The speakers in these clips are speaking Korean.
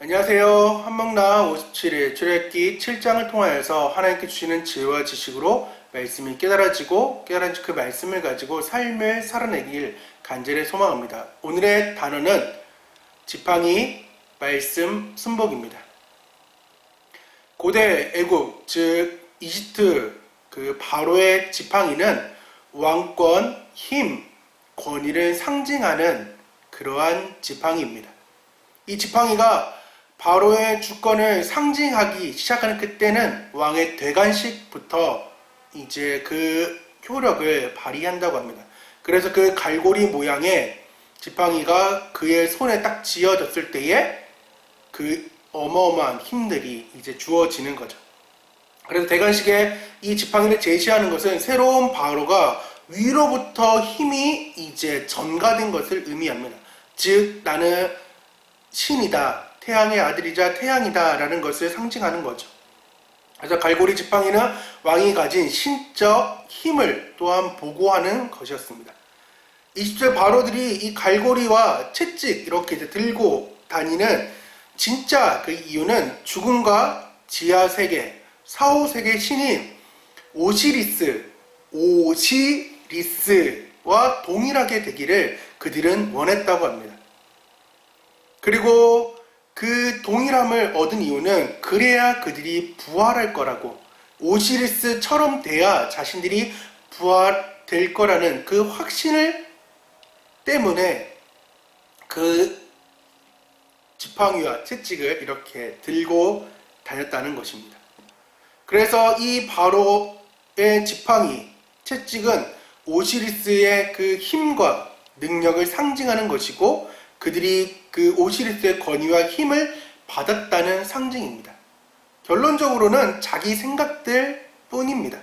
안녕하세요. 한목나 57일 출애굽기 7장을 통하여서 하나님께 주시는 지혜와 지식으로 말씀이 깨달아지고 깨달은 그 말씀을 가지고 삶을 살아내길 간절히 소망합니다. 오늘의 단어는 지팡이, 말씀, 순복입니다. 고대 애국, 즉 이집트 그 바로의 지팡이는 왕권, 힘, 권위를 상징하는 그러한 지팡이입니다. 이 지팡이가 바로의 주권을 상징하기 시작하는 그때는 왕의 대관식부터 이제 그 효력을 발휘한다고 합니다. 그래서 그 갈고리 모양의 지팡이가 그의 손에 딱 쥐어졌을 때에 그 어마어마한 힘들이 이제 주어지는 거죠. 그래서 대관식에 이 지팡이를 제시하는 것은 새로운 바로가 위로부터 힘이 이제 전가된 것을 의미합니다. 즉 나는 신이다, 태양의 아들이자 태양이다 라는 것을 상징하는 거죠. 그래서 갈고리 지팡이는 왕이 가진 신적 힘을 또한 보고하는 것이었습니다. 이집트 바로들이 이 갈고리와 채찍 이렇게 이제 들고 다니는 진짜 그 이유는 죽음과 지하세계, 사후세계 신인 오시리스와 동일하게 되기를 그들은 원했다고 합니다. 그리고 그 동일함을 얻은 이유는 그래야 그들이 부활할 거라고, 오시리스처럼 돼야 자신들이 부활될 거라는 그 확신을 때문에 그 지팡이와 채찍을 이렇게 들고 다녔다는 것입니다. 그래서 이 바로의 지팡이, 채찍은 오시리스의 그 힘과 능력을 상징하는 것이고 그들이 그 오시리스의 권위와 힘을 받았다는 상징입니다. 결론적으로는 자기 생각들 뿐입니다.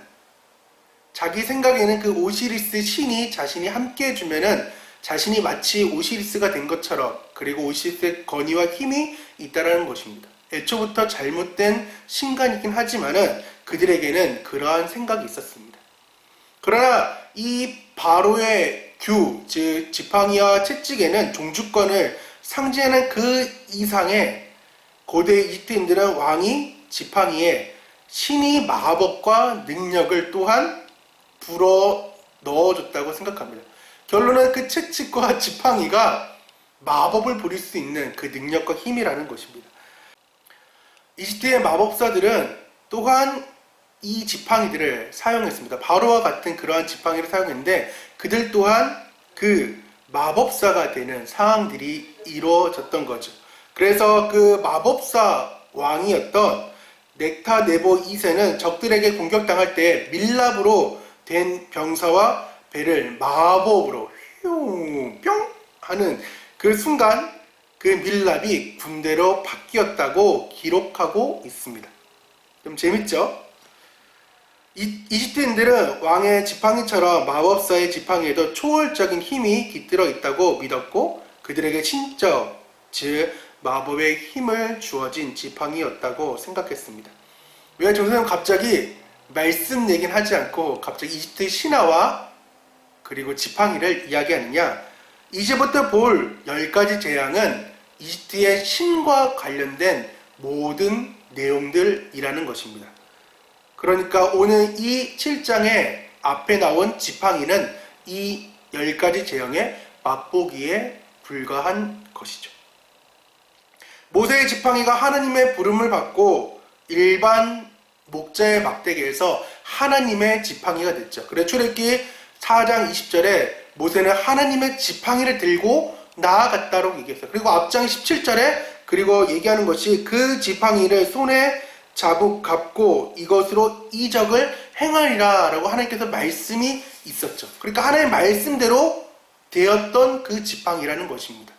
자기 생각에는 그 오시리스 신이 자신이 함께 해주면은 자신이 마치 오시리스가 된 것처럼, 그리고 오시리스의 권위와 힘이 있다는 것입니다. 애초부터 잘못된 신간이긴 하지만은 그들에게는 그러한 생각이 있었습니다. 그러나 이 바로의 즉 지팡이와 채찍에는 종주권을 상징하는 그 이상의 고대 이집트인들은 왕이 지팡이에 신이 마법과 능력을 또한 불어 넣어줬다고 생각합니다. 결론은 그 채찍과 지팡이가 마법을 부릴 수 있는 그 능력과 힘이라는 것입니다. 이집트의 마법사들은 또한 이 지팡이들을 사용했습니다. 바로와 같은 그러한 지팡이를 사용했는데 그들 또한 그 마법사가 되는 상황들이 이루어졌던 거죠. 그래서 그 마법사 왕이었던 넥타네보 2세는 적들에게 공격당할 때 밀랍으로 된 병사와 배를 마법으로 뿅 하는 그 순간 그 밀랍이 군대로 바뀌었다고 기록하고 있습니다. 좀 재밌죠? 이집트인들은 왕의 지팡이처럼 마법사의 지팡이에도 초월적인 힘이 깃들어 있다고 믿었고 그들에게 신적, 즉 마법의 힘을 주어진 지팡이였다고 생각했습니다. 왜 조선은 갑자기 말씀 얘기는 하지 않고 갑자기 이집트 신화와 그리고 지팡이를 이야기하느냐? 이제부터 볼 10가지 재앙은 이집트의 신과 관련된 모든 내용들이라는 것입니다. 그러니까 오늘 이 7장의 앞에 나온 지팡이는 이 10가지 재앙의 맛보기에 불과한 것이죠. 모세의 지팡이가 하나님의 부름을 받고 일반 목자의 막대기에서 하나님의 지팡이가 됐죠. 그래서 출애굽기 4장 20절에 모세는 하나님의 지팡이를 들고 나아갔다고 얘기했어요. 그리고 앞장 17절에 그리고 얘기하는 것이 그 지팡이를 손에 잡고 이것으로 이적을 행하리라 라고 하나님께서 말씀이 있었죠. 그러니까 하나님의 말씀대로 되었던 그 지팡이라는 것입니다.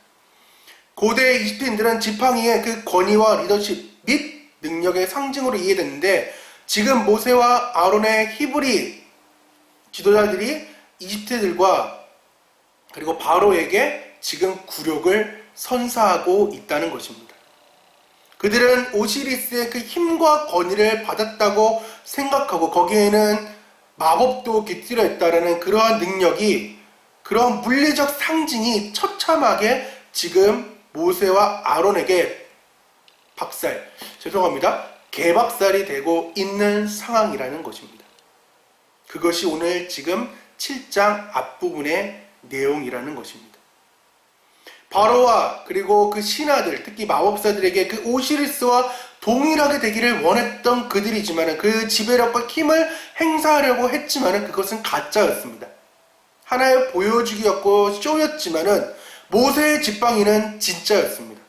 고대 이집트인들은 지팡이의 그 권위와 리더십 및 능력의 상징으로 이해됐는데 지금 모세와 아론의 히브리 지도자들이 이집트들과 그리고 바로에게 지금 굴욕을 선사하고 있다는 것입니다. 그들은 오시리스의 그 힘과 권위를 받았다고 생각하고 거기에는 마법도 깃들어 있다라는 그러한 능력이, 그러한 물리적 상징이 처참하게 지금 모세와 아론에게 개박살이 되고 있는 상황이라는 것입니다. 그것이 오늘 지금 7장 앞부분의 내용이라는 것입니다. 바로와 그리고 그 신하들, 특히 마법사들에게 그 오시리스와 동일하게 되기를 원했던 그들이지만 그 지배력과 힘을 행사하려고 했지만 그것은 가짜였습니다. 하나의 보여주기였고 쇼였지만 모세의 지팡이는 진짜였습니다.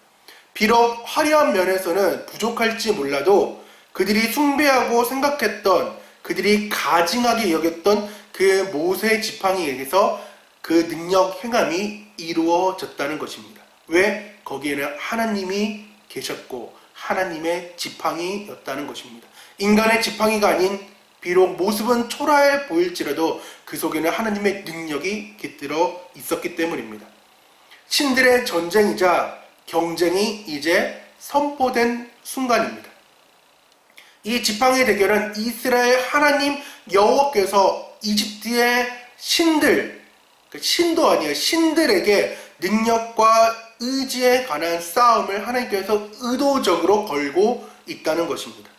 비록 화려한 면에서는 부족할지 몰라도 그들이 숭배하고 생각했던, 그들이 가증하게 여겼던 그 모세의 지팡이에게서 그 능력 행함이 이루어졌다는 것입니다. 왜? 거기에는 하나님이 계셨고 하나님의 지팡이였다는 것입니다. 인간의 지팡이가 아닌, 비록 모습은 초라해 보일지라도 그 속에는 하나님의 능력이 깃들어 있었기 때문입니다. 신들의 전쟁이자 경쟁이 이제 선포된 순간입니다. 이 지팡이 대결은 이스라엘 하나님 여호와께서 이집트의 신들, 신도 아니에요, 신들에게 능력과 의지에 관한 싸움을 하나님께서 의도적으로 걸고 있다는 것입니다.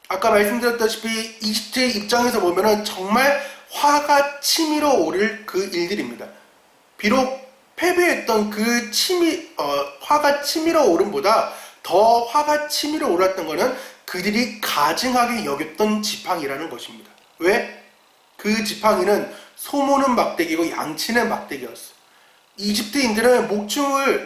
아까 말씀드렸다시피 이집트의 입장에서 보면 정말 화가 치밀어 오를 그 일들입니다. 비록 패배했던 그 화가 치밀어 오름보다 더 화가 치밀어 오랐던 것은 그들이 가증하게 여겼던 지팡이라는 것입니다. 왜? 그 지팡이는 소모는 막대기고 양치는 막대기였어요. 이집트인들은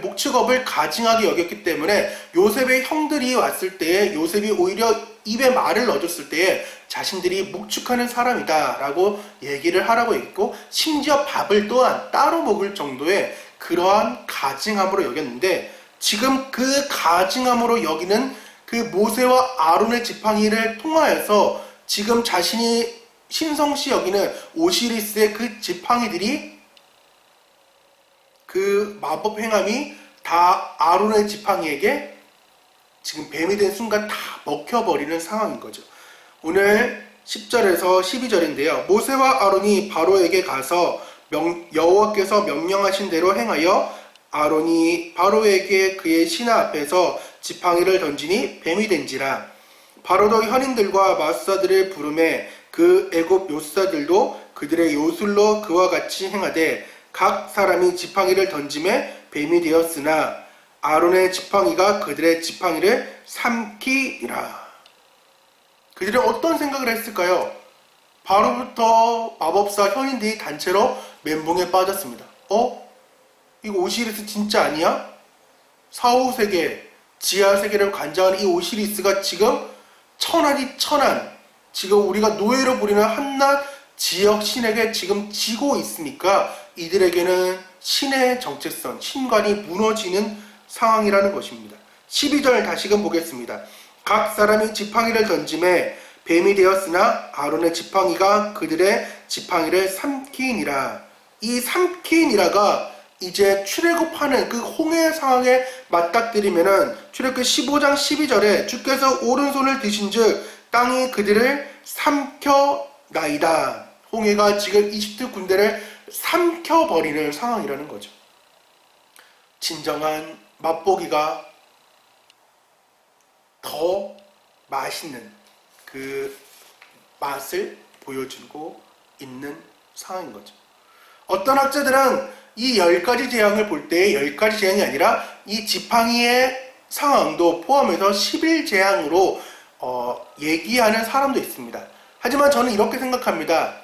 목축업을 가증하게 여겼기 때문에 요셉의 형들이 왔을 때에 요셉이 오히려 입에 말을 넣어줬을 때에 자신들이 목축하는 사람이다 라고 얘기를 하라고 했고, 심지어 밥을 또한 따로 먹을 정도의 그러한 가증함으로 여겼는데, 지금 그 가증함으로 여기는 그 모세와 아론의 지팡이를 통하여서 지금 자신이 신성시 여기는 오시리스의 그 지팡이들이, 그 마법 행함이 다 아론의 지팡이에게 지금 뱀이 된 순간 다 먹혀버리는 상황인 거죠. 오늘 10절에서 12절인데요. 모세와 아론이 바로에게 가서 여호와께서 명령하신 대로 행하여 아론이 바로에게 그의 신하 앞에서 지팡이를 던지니 뱀이 된지라. 바로도 현인들과 마술사들을 부르매 그 애굽 요술사들도 그들의 요술로 그와 같이 행하되 각 사람이 지팡이를 던짐에 뱀이 되었으나 아론의 지팡이가 그들의 지팡이를 삼키니라. 그들은 어떤 생각을 했을까요? 바로부터 마법사 현인들이 단체로 멘붕에 빠졌습니다. 이거 오시리스 진짜 아니야? 사후세계, 지하세계를 관장하는 이 오시리스가 지금 천하디 천한, 지금 우리가 노예로 부리는 한낱 지역 신에게 지금 지고 있으니까 이들에게는 신의 정체성, 신관이 무너지는 상황이라는 것입니다. 12절 다시금 보겠습니다. 각 사람이 지팡이를 던짐에 뱀이 되었으나 아론의 지팡이가 그들의 지팡이를 삼키니라. 이 삼키니라가 이제 출애굽하는 그 홍해 상황에 맞닥뜨리면은 출애굽기 15장 12절에 주께서 오른손을 드신즉 땅이 그들을 삼켜나이다. 홍해가 지금 이집트 군대를 삼켜버리는 상황이라는 거죠. 진정한 맛보기가 더 맛있는 그 맛을 보여주고 있는 상황인 거죠. 어떤 학자들은 이 10가지 재앙을 볼 때 10가지 재앙이 아니라 이 지팡이의 상황도 포함해서 11재앙으로 얘기하는 사람도 있습니다. 하지만 저는 이렇게 생각합니다.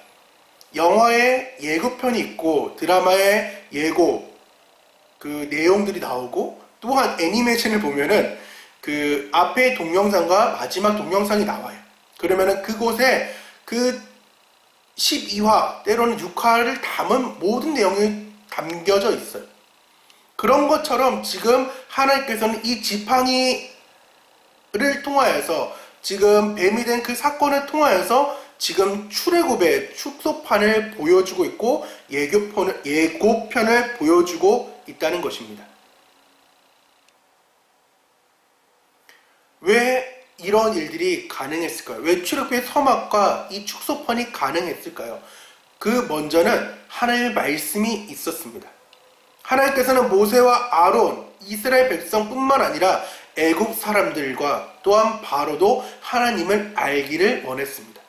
영화의 예고편이 있고 드라마의 예고 그 내용들이 나오고 또한 애니메이션을 보면은 그 앞에 동영상과 마지막 동영상이 나와요. 그러면은 그곳에 그 12화 때로는 6화를 담은 모든 내용이 담겨져 있어요. 그런 것처럼 지금 하나님께서는 이 지팡이를 통하여서 지금 뱀이 된 그 사건을 통하여서 지금 출애굽의 축소판을 보여주고 있고 예고편을 보여주고 있다는 것입니다. 왜 이런 일들이 가능했을까요? 왜 출애굽의 서막과 이 축소판이 가능했을까요? 그 먼저는 하나님의 말씀이 있었습니다. 하나님께서는 모세와 아론, 이스라엘 백성뿐만 아니라 애굽 사람들과 또한 바로도 하나님을 알기를 원했습니다.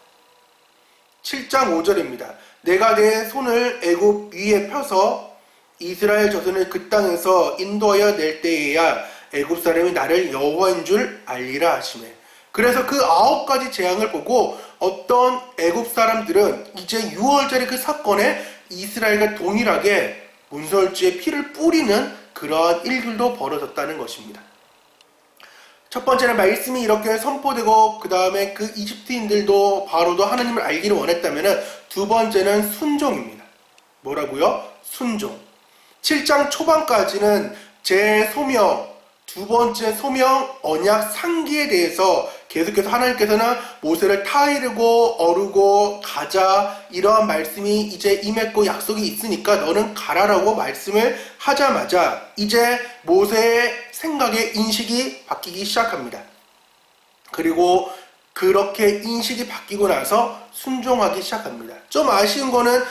7장 5절입니다. 내가 내 손을 애굽 위에 펴서 이스라엘 자손을 그 땅에서 인도하여 낼 때에야 애굽 사람이 나를 여호와인 줄 알리라 하시매. 그래서 그 9가지 재앙을 보고 어떤 애굽 사람들은 이제 6월절의 그 사건에 이스라엘과 동일하게 문설주의 피를 뿌리는 그러한 일들도 벌어졌다는 것입니다. 첫 번째는 말씀이 이렇게 선포되고 그 다음에 그 이집트인들도 바로도 하나님을 알기를 원했다면 두 번째는 순종입니다. 뭐라고요? 순종. 7장 초반까지는 제 소명, 두 번째 소명, 언약 상기에 대해서 계속해서 하나님께서는 모세를 타이르고 어르고 가자, 이러한 말씀이 이제 임했고 약속이 있으니까 너는 가라라고 말씀을 하자마자 이제 모세의 생각의 인식이 바뀌기 시작합니다. 그리고 그렇게 인식이 바뀌고 나서 순종하기 시작합니다. 좀 아쉬운 거는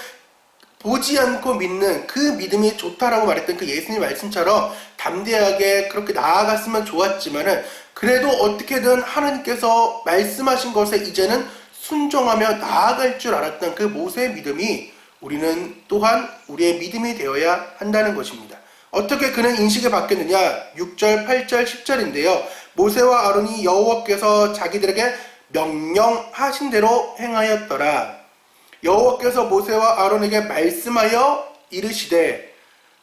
보지 않고 믿는 그 믿음이 좋다라고 말했던 그 예수님 말씀처럼 담대하게 그렇게 나아갔으면 좋았지만은 그래도 어떻게든 하나님께서 말씀하신 것에 이제는 순종하며 나아갈 줄 알았던 그 모세의 믿음이 우리는 또한 우리의 믿음이 되어야 한다는 것입니다. 어떻게 그는 인식이 바뀌었느냐? 6절, 8절, 10절인데요. 모세와 아론이 여호와께서 자기들에게 명령하신 대로 행하였더라. 여호와께서 모세와 아론에게 말씀하여 이르시되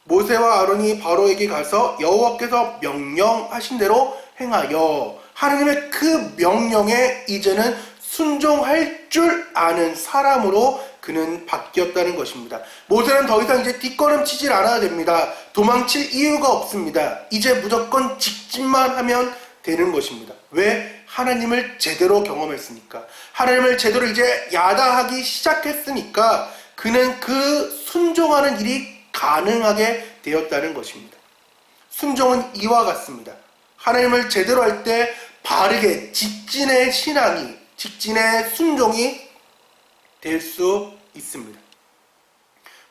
모세와 아론이 바로에게 가서 여호와께서 명령하신 대로 행하여. 하나님의 그 명령에 이제는 순종할 줄 아는 사람으로 그는 바뀌었다는 것입니다. 모세는 더 이상 이제 뒷걸음치질 않아야 됩니다. 도망칠 이유가 없습니다. 이제 무조건 직진만 하면 되는 것입니다. 왜? 하나님을 제대로 경험했으니까. 하나님을 제대로 이제 야단하기 시작했으니까 그는 그 순종하는 일이 가능하게 되었다는 것입니다. 순종은 이와 같습니다. 하나님을 제대로 할 때 바르게 직진의 신앙이, 직진의 순종이 될 수 있습니다.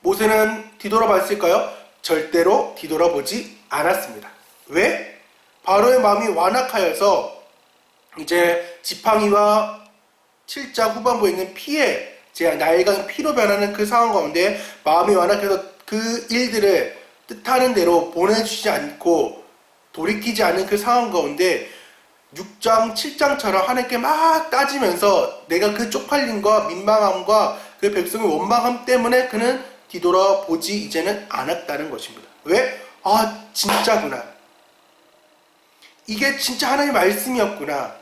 모세는 뒤돌아봤을까요? 절대로 뒤돌아보지 않았습니다. 왜? 바로의 마음이 완악하여서 이제 지팡이와 7장 후반부에 있는 피에 낡은 피로 변하는 그 상황 가운데 마음이 완악해서 그 일들을 뜻하는 대로 보내주지 않고 돌이키지 않은 그 상황 가운데 6장, 7장처럼 하나님께 막 따지면서 내가 그 쪽팔림과 민망함과 그 백성의 원망함 때문에 그는 뒤돌아보지 이제는 않았다는 것입니다. 왜? 아, 진짜구나. 이게 진짜 하나님의 말씀이었구나.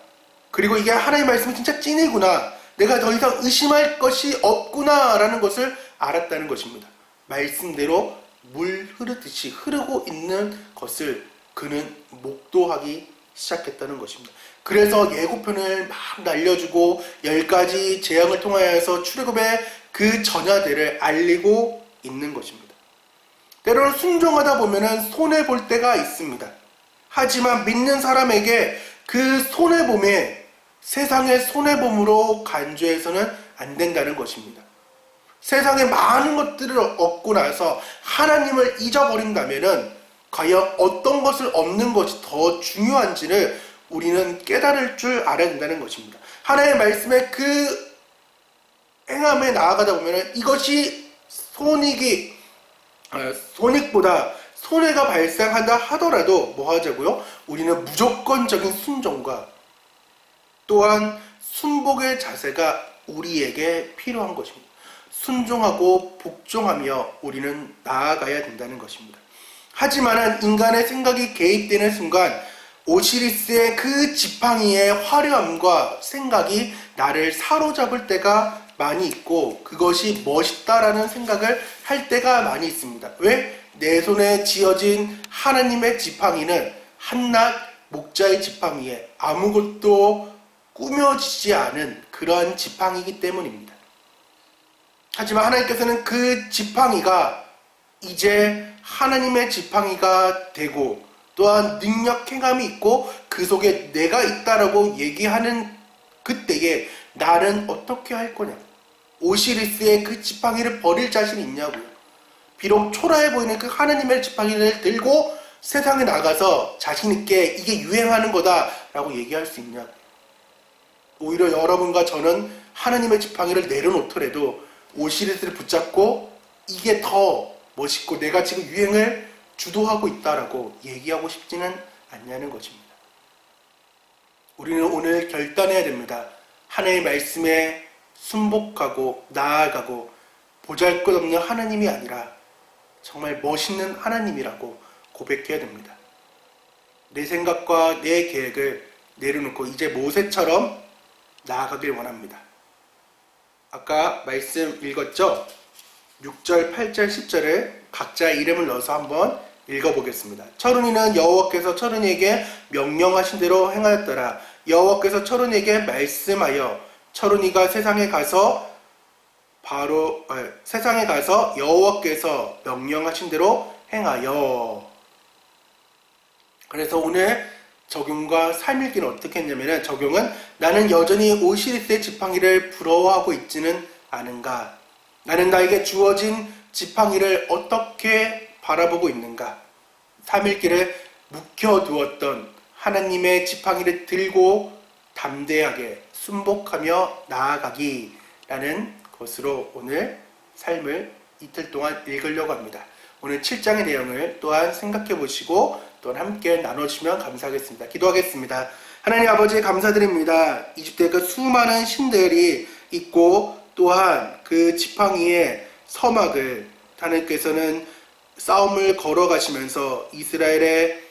그리고 이게 하나님의 말씀이 진짜 찐이구나. 내가 더 이상 의심할 것이 없구나 라는 것을 알았다는 것입니다. 말씀대로 물 흐르듯이 흐르고 있는 것을 그는 목도하기 시작했다는 것입니다. 그래서 예고편을 막 날려주고 10가지 재앙을 통하여서 출애굽의 그 전야들을 알리고 있는 것입니다. 때로는 순종하다 보면 손해볼 때가 있습니다. 하지만 믿는 사람에게 그 손해봄에 세상의 손해봄으로 간주해서는 안 된다는 것입니다. 세상에 많은 것들을 얻고 나서 하나님을 잊어버린다면 과연 어떤 것을 얻는 것이 더 중요한지를 우리는 깨달을 줄 알아야 된다는 것입니다. 하나님의 말씀에 그 행함에 나아가다 보면 이것이 손익보다 손해가 발생한다 하더라도 뭐 하자고요? 우리는 무조건적인 순종과 또한 순복의 자세가 우리에게 필요한 것입니다. 순종하고 복종하며 우리는 나아가야 된다는 것입니다. 하지만 인간의 생각이 개입되는 순간 오시리스의 그 지팡이의 화려함과 생각이 나를 사로잡을 때가 많이 있고 그것이 멋있다라는 생각을 할 때가 많이 있습니다. 왜? 내 손에 쥐어진 하나님의 지팡이는 한낱 목자의 지팡이에 아무것도 꾸며지지 않은 그러한 지팡이이기 때문입니다. 하지만 하나님께서는 그 지팡이가 이제 하나님의 지팡이가 되고 또한 능력 행함이 있고 그 속에 내가 있다라고 얘기하는 그때에 나는 어떻게 할 거냐? 오시리스의 그 지팡이를 버릴 자신이 있냐고요. 비록 초라해 보이는 그 하나님의 지팡이를 들고 세상에 나가서 자신있게 이게 유행하는 거다라고 얘기할 수 있냐? 오히려 여러분과 저는 하나님의 지팡이를 내려놓더라도 오시리스를 붙잡고 이게 더 멋있고 내가 지금 유행을 주도하고 있다라고 얘기하고 싶지는 않냐는 것입니다. 우리는 오늘 결단해야 됩니다. 하나님의 말씀에 순복하고 나아가고 보잘것없는 하나님이 아니라 정말 멋있는 하나님이라고 고백해야 됩니다. 내 생각과 내 계획을 내려놓고 이제 모세처럼 나아가길 원합니다. 아까 말씀 읽었죠? 6절, 8절, 10절을 각자 이름을 넣어서 한번 읽어보겠습니다. 철훈이는 여호와께서 철훈이에게 명령하신 대로 행하였더라. 여호와께서 철훈이에게 말씀하여 철훈이가 세상에 가서 여호와께서 명령하신 대로 행하여. 그래서 오늘 적용과 삶일기는 어떻게 했냐면 적용은 나는 여전히 오시리스의 지팡이를 부러워하고 있지는 않은가? 나는 나에게 주어진 지팡이를 어떻게 바라보고 있는가? 3일길을 묵혀두었던 하나님의 지팡이를 들고 담대하게 순복하며 나아가기라는 것으로 오늘 삶을 이틀 동안 읽으려고 합니다. 오늘 7장의 내용을 또한 생각해 보시고 또한 함께 나눠주시면 감사하겠습니다. 기도하겠습니다. 하나님 아버지 감사드립니다. 이집트에 그 수많은 신들이 있고 또한 그 지팡이의 서막을 하나님께서는 싸움을 걸어가시면서 이스라엘의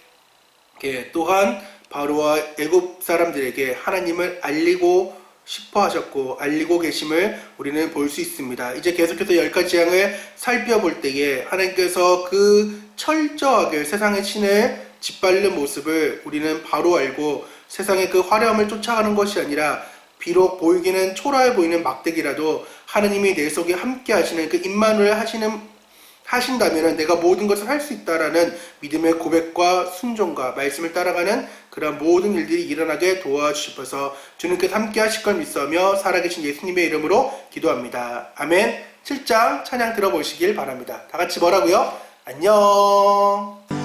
또한 바로와 애굽 사람들에게 하나님을 알리고 싶어 하셨고 알리고 계심을 우리는 볼 수 있습니다. 이제 계속해서 10가지 재앙을 살펴볼 때에 하나님께서 그 철저하게 세상의 신을 짓밟는 모습을 우리는 바로 알고 세상의 그 화려함을 쫓아가는 것이 아니라 비록 보이기는 초라해 보이는 막대기라도 하나님이 내 속에 함께 하시는 그 임마누엘 하신다면 내가 모든 것을 할 수 있다라는 믿음의 고백과 순종과 말씀을 따라가는 그런 모든 일들이 일어나게 도와주셔서 주님께서 함께 하실 걸 믿으며 살아계신 예수님의 이름으로 기도합니다. 아멘. 7장 찬양 들어보시길 바랍니다. 다 같이 뭐라고요? 안녕.